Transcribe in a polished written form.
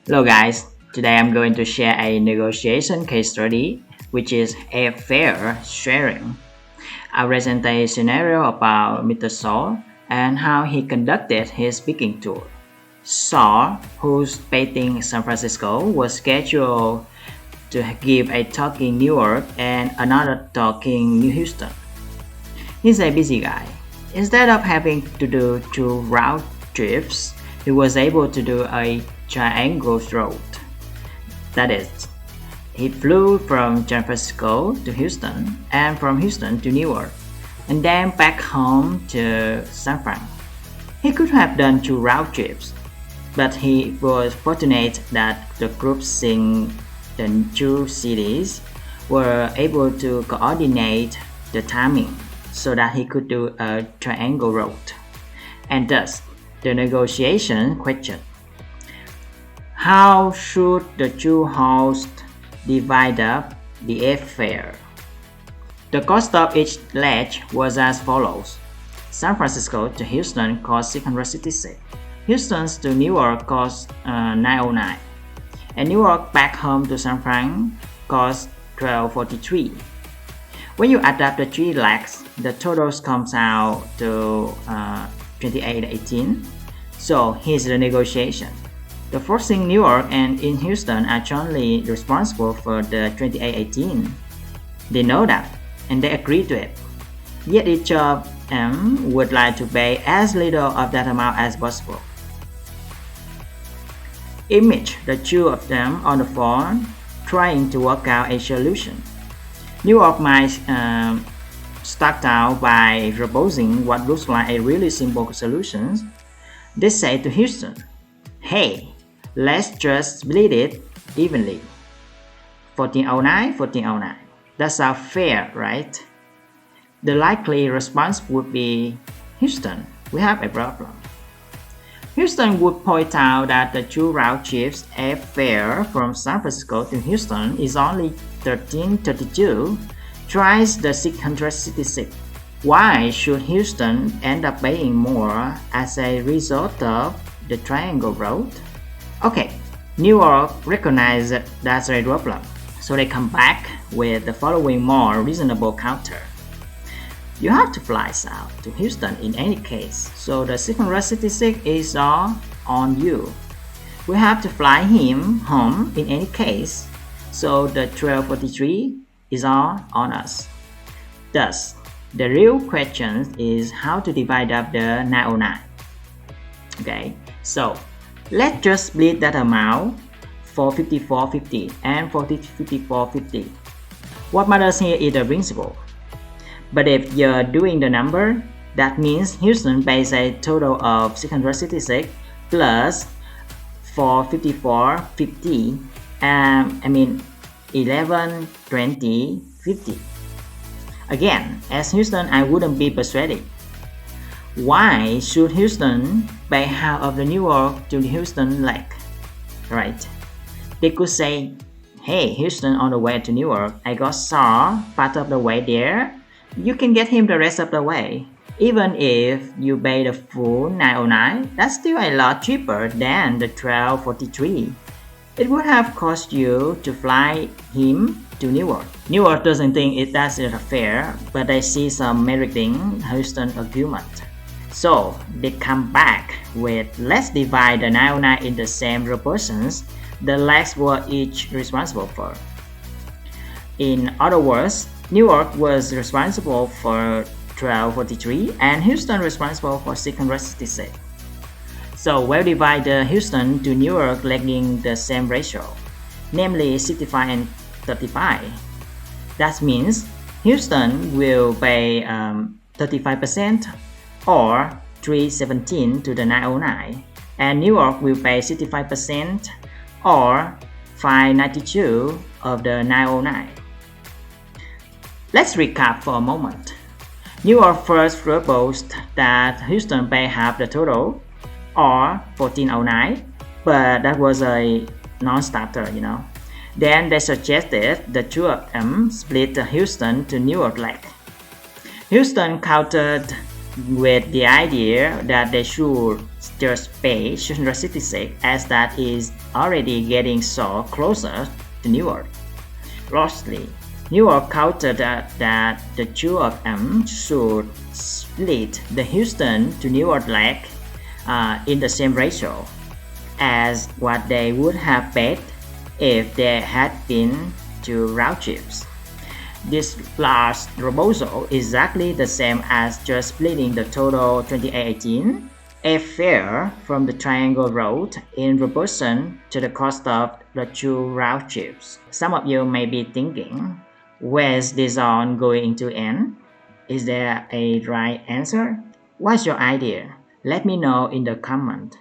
Hello guys, today I'm going to share a negotiation case study which is airfare sharing. I'll present a scenario about Mr. Saul and how he conducted his speaking tour. Saul, who's based in San Francisco, was scheduled to give a talk in New York and another talk in New Houston. He's a busy guy. Instead of having to do 2 round trips, he was able to do a triangle route. That is, he flew from San Francisco to Houston and from Houston to New York and then back home to San Fran. He could have done 2 round trips, but he was fortunate that the groups in the 2 cities were able to coordinate the timing so that he could do a triangle route. And thus, the negotiation question: how should the 2 hosts divide up the airfare? The cost of each leg was as follows. San Francisco to Houston cost $666. Houston to New York cost $909. And New York back home to San Fran cost $1243. When you add up the 3 legs, the totals comes out to $2818. So here's the negotiation. The folks in New York and in Houston are jointly responsible for the $2818. They know that and they agree to it. Yet each of them would like to pay as little of that amount as possible. Image the 2 of them on the phone trying to work out a solution. New York might start out by proposing what looks like a really simple solution. They say to Houston, "Hey, let's just split it evenly. 1409, 1409. That sounds fair, right?" The likely response would be, "Houston, we have a problem." Houston would point out that the 2 round trips airfare from San Francisco to Houston is only $1332, twice the $666. Why should Houston end up paying more as a result of the triangle route? Okay, New York recognized that that's a problem, so they come back with the following more reasonable counter. You have to fly south to Houston in any case, so the $666 is all on you. We have to fly him home in any case, so the $1243 is all on us. Thus, the real question is how to divide up the $909. Okay, so let's just split that amount for $54.50 and $54.50. What matters here is the principle. But if you're doing the number, that means Houston pays a total of $666 plus $54.50, $1120.50. Again, as Houston, I wouldn't be persuaded. Why should Houston pay half of the New York to the Houston leg? Right? They could say, "Hey, Houston, on the way to New York, I got Saul part of the way there. You can get him the rest of the way. Even if you pay the full $909, that's still a lot cheaper than the $1243. It would have cost you to fly him to New York." New York doesn't think that's fair, but they see some merit in Houston's argument. So they come back with, let's divide the $909 in the same proportions the legs were each responsible for. In other words, New York was responsible for $1243 and Houston responsible for $666. So we'll divide the Houston to New York leg in the same ratio, namely 65 and 35. That means Houston will pay 35% or $317 to the $909, and New York will pay 65% or $592 of the $909. Let's recap for a moment. New York first proposed that Houston pay half the total, or $1409, but that was a non-starter, Then they suggested the 2 of them split the Houston to New York leg. Houston countered with the idea that they should just pay 666 as that is already getting so closer to Newark. Lastly, Newark countered that the two of them should split the Houston to Newark leg in the same ratio as what they would have paid if there had been two round trips. This last proposal is exactly the same as just splitting the total 2018 airfare from the Triangle Road in proportion to the cost of the two round trips. Some of you may be thinking, where's this on going to end? Is there a right answer? What's your idea? Let me know in the comment.